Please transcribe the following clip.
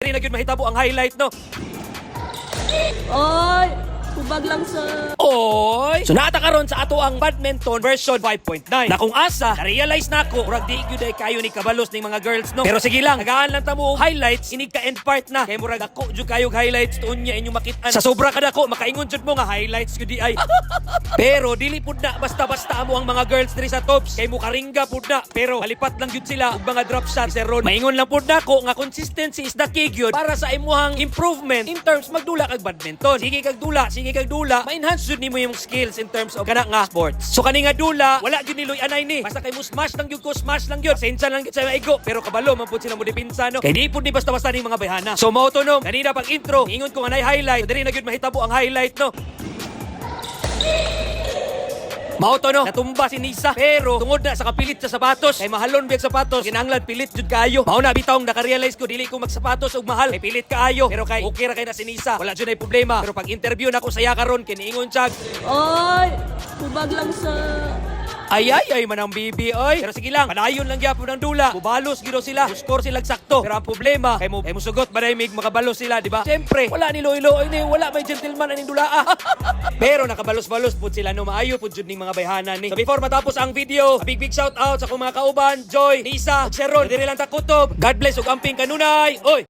diri na gyud mahitabo ang highlight no. Oy, kubag lang sa... Oy! So nata karon sa ato ang badminton version 5.9. Na kung asa, na-realize na ako, murag di gyud ay kayo ni kabalos ning mga girls no. Pero sige lang, nagaan lang tamo og highlights, inig ka end part na. Kay murag ako jud kayog highlights tuon niya inyo makit-an. Sa sobra kada ko, makaingon jud mo nga highlights gyud di ay. Pero dili pud na basta-basta amo ang mga girls diri sa tops. Kay mo karingga pud na. Pero halipat lang gyud sila og mga drop shots. Sir Ron, maingon lang pud nako nga consistency is the key gyud para sa imuhang improvement in terms magdula kag badminton. Sige kag dula, ma-enhance jud nimo yung skills in terms of kana nga sports. So kani nga dula, wala gyud niloy anay ni. Basta kay mo smash lang gyud ko, smash lang gyud. Pasensya lang gyud sa maigo, pero kabalo man pud sila mo dipinsa no. Kay di pud ni basta-basta ning mga bayhana. So mao to no, kanina pag intro, ingon ko nga nay highlight. So, diri na gyud mahitabo ang highlight no. Mao to no, natumba si Nisa pero tungod na sa kapilit sa sapatos kay mahalon biag sapatos kinahanglan pilit jud kaayo. Mao na bitawng naka-realize ko dili ko magsapatos og mahal kay pilit kaayo pero kay okay ra kay na si Nisa wala jud ay problema. Pero pag interview na ko saya karon kiniingon siya Oy, kubag lang sa... ay manang bibi oy. Pero sige lang, padayon lang gyapon ang dula. Mubalos gyud sila, score sila sakto. Pero ang problema kay mo sugot ba mig makabalos sila, di ba? Siyempre, wala ni Loilo ni wala may gentleman aning dula. Pero nakabalos-balos pud sila no maayo pud jud ning mga bayhanan ni. So before matapos ang video, a big shout out sa akong mga kauban, Joy, Nisa, Sharon, diri lang ta kutob. God bless ug amping kanunay. Oy.